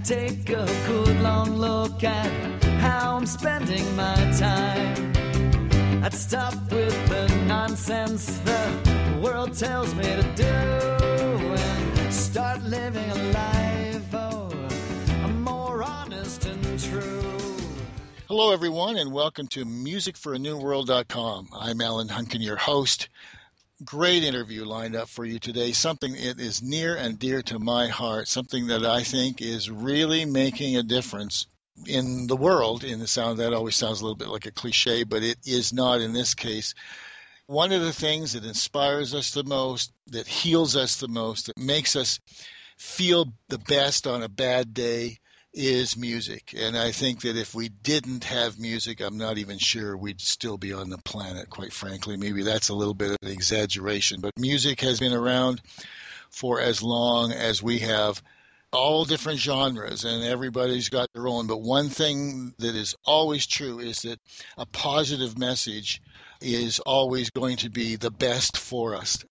take a good long look at how I'm spending my time. I'd stop with the nonsense the world tells me to do and start living a life, more honest and true. Hello, everyone, and welcome to musicforanewworld.com. I'm Alan Hunkin, your host. Great interview lined up for you today, something that is near and dear to my heart, something that I think is really making a difference in the world. In the sound, that always sounds a little bit like a cliche, but it is not in this case. One of the things that inspires us the most, that heals us the most, that makes us feel the best on a bad day is music. And I think that if we didn't have music, I'm not even sure we'd still be on the planet, quite frankly. Maybe that's a little bit of an exaggeration. But music has been around for as long as we have, all different genres, and everybody's got their own. But one thing that is always true is that a positive message is always going to be the best for us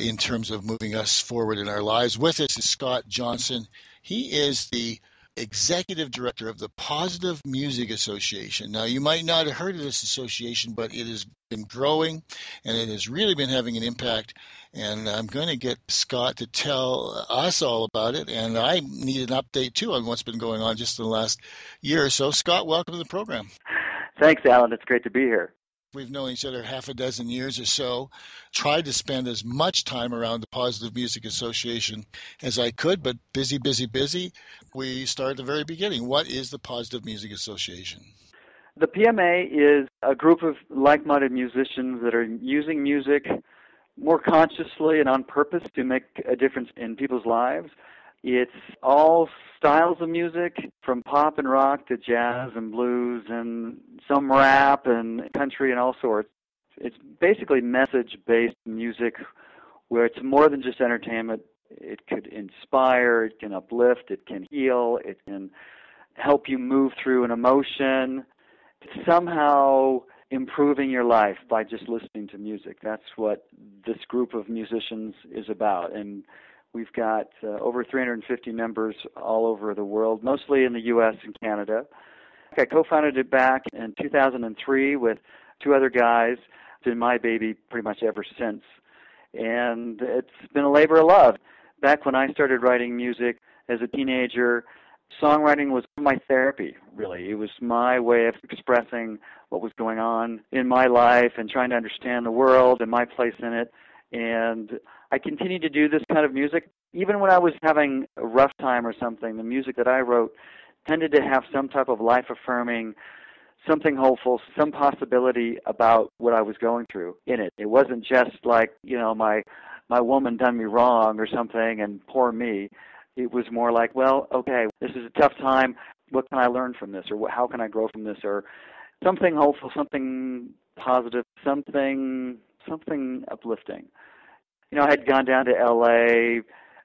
in terms of moving us forward in our lives. With us is Scott Johnson. He is the Executive Director of the Positive Music Association. Now, you might not have heard of this association, but it has been growing and it has really been having an impact. And I'm going to get Scott to tell us all about it. And I need an update, too, on what's been going on just in the last year or so. Scott, welcome to the program. Thanks, Alan. It's great to be here. We've known each other half a dozen years or so, tried to spend as much time around the Positive Music Association as I could, but busy. We start at the very beginning. What is the Positive Music Association? The PMA is a group of like-minded musicians that are using music more consciously and on purpose to make a difference in people's lives. It's all styles of music, from pop and rock to jazz and blues and some rap and country and all sorts. It's basically message-based music where it's more than just entertainment. It could inspire, it can uplift, it can heal, it can help you move through an emotion. Somehow improving your life by just listening to music. That's what this group of musicians is about. And we've got over 350 members all over the world, mostly in the U.S. and Canada. I co-founded it back in 2003 with two other guys. It's been my baby pretty much ever since. And it's been a labor of love. Back when I started writing music as a teenager, songwriting was my therapy, really. It was my way of expressing what was going on in my life and trying to understand the world and my place in it. And I continued to do this kind of music. Even when I was having a rough time or something, the music that I wrote tended to have some type of life-affirming, something hopeful, some possibility about what I was going through in it. It wasn't just like, my woman done me wrong or something and poor me. It was more like, well, okay, this is a tough time. What can I learn from this? Or how can I grow from this? Or something hopeful, something positive, something uplifting. I had gone down to L.A.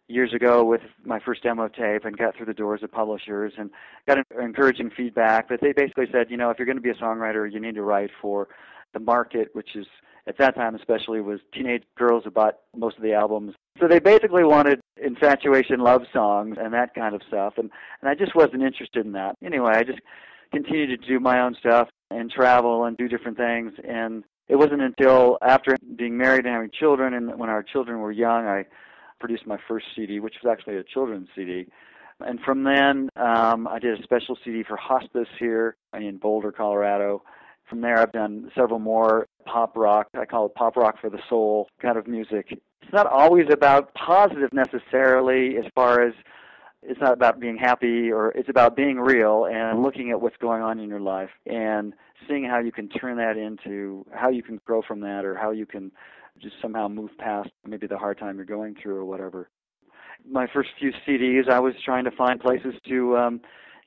years ago with my first demo tape and got through the doors of publishers and got encouraging feedback. But they basically said, if you're going to be a songwriter, you need to write for the market, which is, at that time especially, was teenage girls who bought most of the albums. So they basically wanted infatuation love songs and that kind of stuff. And I just wasn't interested in that. Anyway, I just continued to do my own stuff and travel and do different things. And it wasn't until after being married and having children, and when our children were young, I produced my first CD, which was actually a children's CD. And from then, I did a special CD for hospice here in Boulder, Colorado. From there, I've done several more pop rock. I call it pop rock for the soul kind of music. It's not always about positive necessarily, as far as it's not about being happy, or it's about being real and looking at what's going on in your life and seeing how you can turn that into, how you can grow from that, or how you can just somehow move past maybe the hard time you're going through or whatever. My first few CDs, I was trying to find places to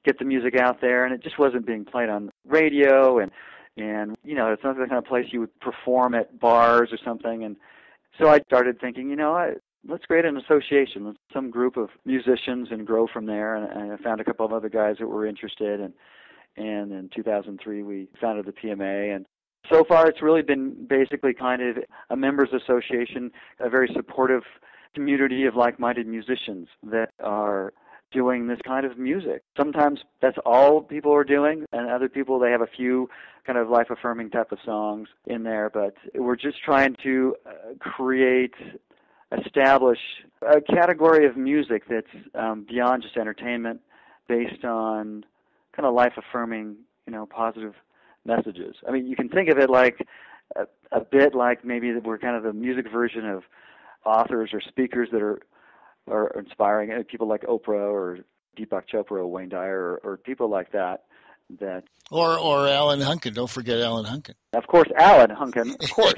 get the music out there, and it just wasn't being played on radio, and it's not the kind of place you would perform at bars or something. And so I started thinking, let's create an association with some group of musicians and grow from there. And I found a couple of other guys that were interested, and in 2003 we founded the PMA. And so far it's really been basically kind of a members association, a very supportive community of like-minded musicians that are doing this kind of music. Sometimes that's all people are doing, and other people, they have a few kind of life-affirming type of songs in there, but we're just trying to establish a category of music that's beyond just entertainment, based on kind of life-affirming, positive messages. I mean, you can think of it like a bit like maybe that we're kind of the music version of authors or speakers that are inspiring, people like Oprah or Deepak Chopra or Wayne Dyer or people like that. Or Alan Hunkin. Don't forget Alan Hunkin. Of course, Alan Hunkin, of course.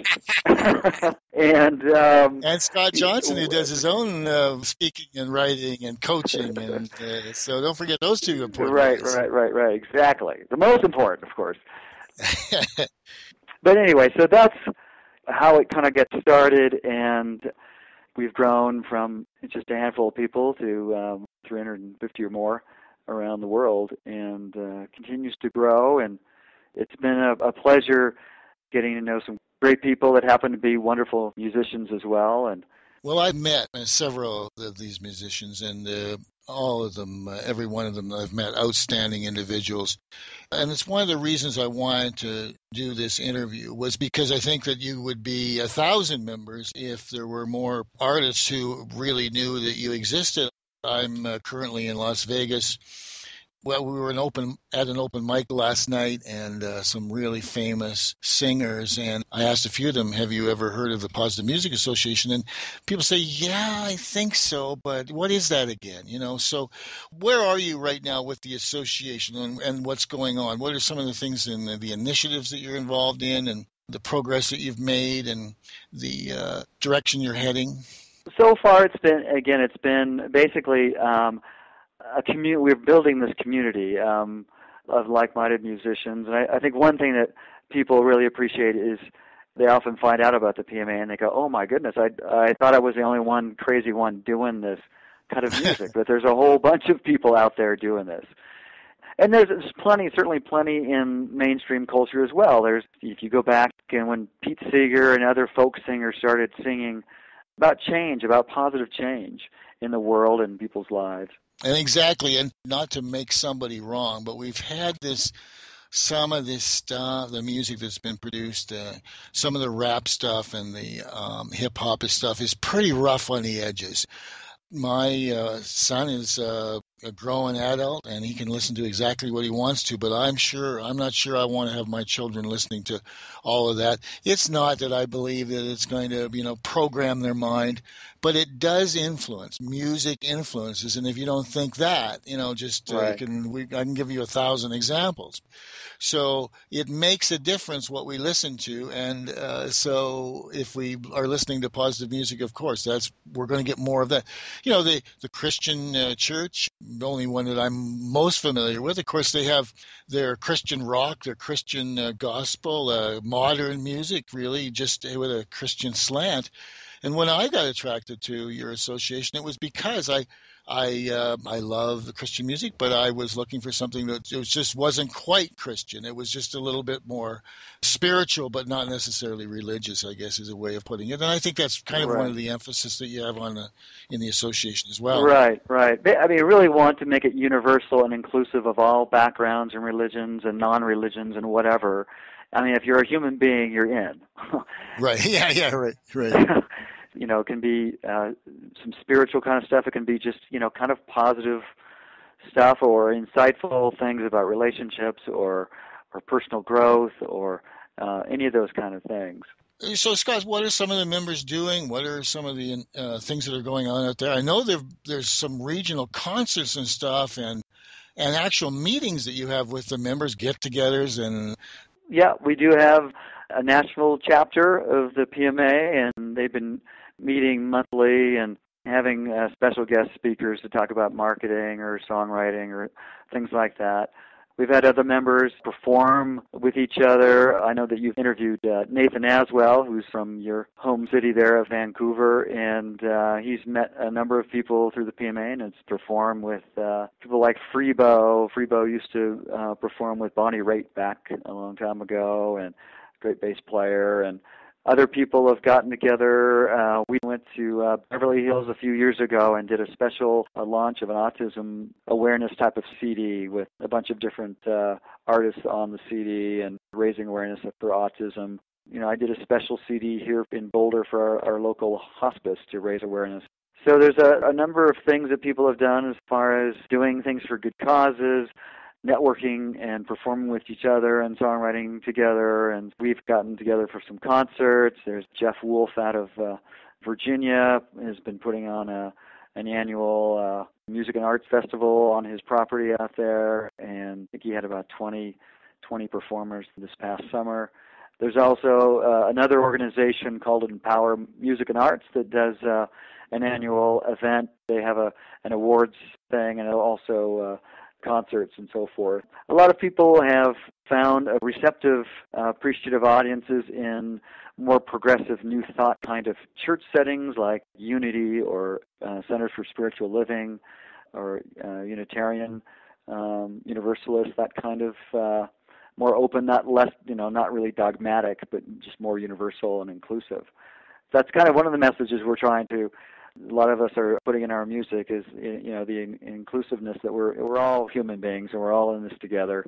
And Scott Johnson, who does his own speaking and writing and coaching, and so don't forget those two important guys. Right. Exactly. The most important, of course. But anyway, so that's how it kind of gets started, and we've grown from just a handful of people to 350 or more around the world, and continues to grow. And it's been a pleasure getting to know some great people that happen to be wonderful musicians as well. And well, I've met several of these musicians, and all of them, every one of them I've met, outstanding individuals. And it's one of the reasons I wanted to do this interview, was because I think that you would be 1,000 members if there were more artists who really knew that you existed. I'm currently in Las Vegas. Well, we were at an open mic last night, and some really famous singers. And I asked a few of them, have you ever heard of the Positive Music Association? And people say, yeah, I think so, but what is that again? So where are you right now with the association, and what's going on? What are some of the things and the initiatives that you're involved in, and the progress that you've made, and the direction you're heading? So far, it's been basically a community. We're building this community of like-minded musicians, and I think one thing that people really appreciate is they often find out about the PMA and they go, "Oh my goodness, I thought I was the only one crazy one doing this kind of music, but there's a whole bunch of people out there doing this." And there's certainly plenty in mainstream culture as well. If you go back and when Pete Seeger and other folk singers started singing about change, about positive change in the world and people's lives. And exactly, and not to make somebody wrong, but we've had some of this stuff, the music that's been produced, some of the rap stuff and the hip-hop stuff is pretty rough on the edges. My son is a growing adult, and he can listen to exactly what he wants to, but I'm not sure I want to have my children listening to all of that. It's not that I believe that it's going to, program their mind, but it does influence. Music influences, and if you don't think that, Right. I can give you 1,000 examples. So it makes a difference what we listen to, and so if we are listening to positive music, of course, we're going to get more of that. The Christian church, the only one that I'm most familiar with, of course, they have their Christian rock, their Christian gospel, modern music, really, just with a Christian slant. And when I got attracted to your association, it was because I love the Christian music, but I was looking for something that just wasn't quite Christian. It was just a little bit more spiritual, but not necessarily religious, I guess is a way of putting it. And I think that's kind of one of the emphasis that you have in the association as well. Right. I mean, I really want to make it universal and inclusive of all backgrounds and religions and non-religions and whatever. I mean, if you're a human being, you're in. Right. Yeah. Right. It can be some spiritual kind of stuff. It can be just, kind of positive stuff or insightful things about relationships or personal growth or any of those kind of things. So, Scott, what are some of the members doing? What are some of the things that are going on out there? I know there's some regional concerts and stuff and actual meetings that you have with the members, get-togethers and... Yeah, we do have a national chapter of the PMA, and they've been meeting monthly and having special guest speakers to talk about marketing or songwriting or things like that. We've had other members perform with each other. I know that you've interviewed Nathan Aswell, who's from your home city there of Vancouver, and he's met a number of people through the PMA and has performed with people like Freebo. Freebo used to perform with Bonnie Raitt back a long time ago, and great bass player. And Other people have gotten together. We went to Beverly Hills a few years ago and did a special launch of an autism awareness type of CD with a bunch of different artists on the CD and raising awareness for autism. I did a special CD here in Boulder for our local hospice to raise awareness. So there's a number of things that people have done as far as doing things for good causes, networking and performing with each other and songwriting together. And we've gotten together for some concerts. There's Jeff Wolf out of Virginia has been putting on an annual music and arts festival on his property out there. And I think he had about 20 performers this past summer. There's also another organization called Empower Music and Arts that does an annual event. They have an awards thing and also concerts and so forth. A lot of people have found a receptive, appreciative audiences in more progressive New Thought kind of church settings like Unity or Centers for Spiritual Living or Unitarian, Universalist, that kind of more open, not less, not really dogmatic, but just more universal and inclusive. That's kind of one of the messages we're trying to. A lot of us are putting in our music is, the inclusiveness that we're all human beings and we're all in this together.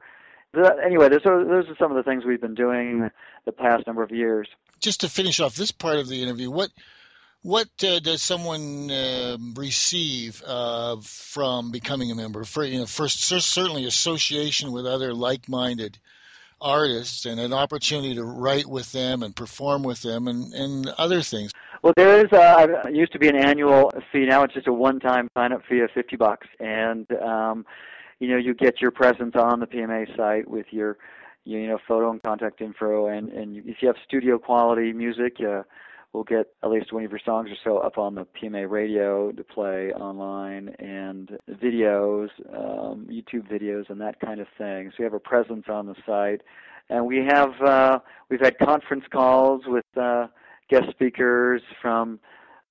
Anyway, those are some of the things we've been doing the past number of years. Just to finish off this part of the interview, what does someone receive from becoming a member? First, certainly association with other like-minded artists and an opportunity to write with them and perform with them and other things. Well, there is it used to be an annual fee. Now it's just a one-time sign-up fee of $50, and you get your presence on the PMA site with your photo and contact info, and if you have studio quality music, we'll get at least 20 of your songs or so up on the PMA radio to play online, and videos, YouTube videos, and that kind of thing. So we have a presence on the site, and we've had conference calls with guest speakers from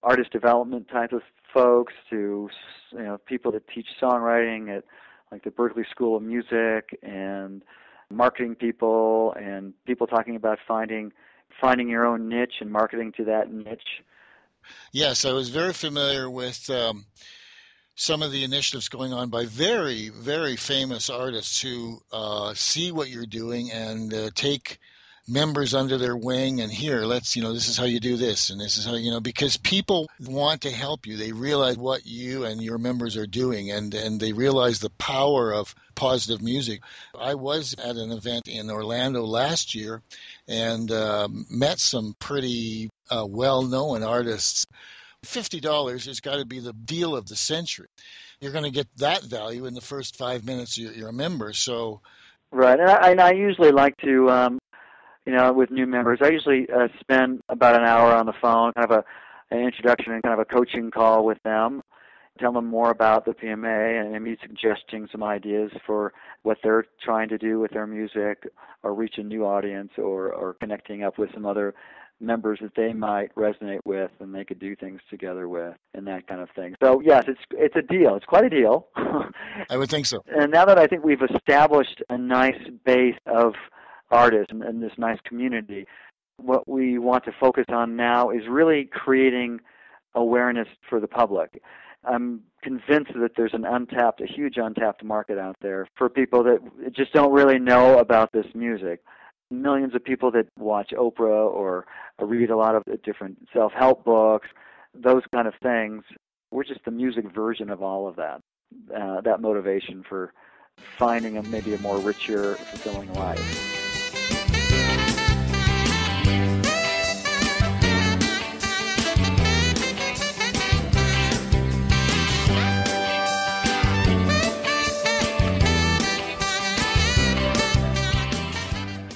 artist development type of folks to people that teach songwriting at like the Berklee School of Music, and marketing people, and people talking about finding your own niche and marketing to that niche. Yes, I was very familiar with some of the initiatives going on by very, very famous artists who see what you're doing and take members under their wing and this is how you do this and this is how, because people want to help you. They realize what you and your members are doing, and they realize the power of positive music. I was at an event in Orlando last year and met some pretty well-known artists. $50 has got to be the deal of the century. You're going to get that value in the first 5 minutes you're a member. So, right, and I usually like to with new members, I usually spend about an hour on the phone, kind of an introduction and kind of a coaching call with them, tell them more about the PMA and maybe suggesting some ideas for what they're trying to do with their music or reach a new audience or connecting up with some other members that they might resonate with and they could do things together with and that kind of thing. So, yes, it's a deal. It's quite a deal. I would think so. And now that I think we've established a nice base of artists and this nice community, what we want to focus on now is really creating awareness for the public. I'm convinced that there's a huge untapped market out there for people that just don't really know about this music. Millions of people that watch Oprah or read a lot of different self-help books, those kind of things. We're just the music version of all of that, that motivation for finding maybe a more richer, fulfilling life.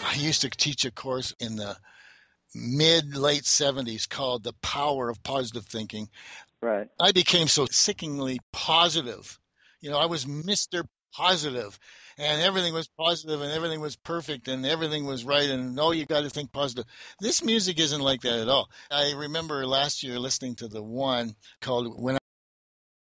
I used to teach a course in the mid-late 70s called The Power of Positive Thinking. Right. I became so sickeningly positive. I was Mr. Positive, and everything was positive, and everything was perfect, and everything was right, and you got to think positive. This music isn't like that at all. I remember last year listening to the one called When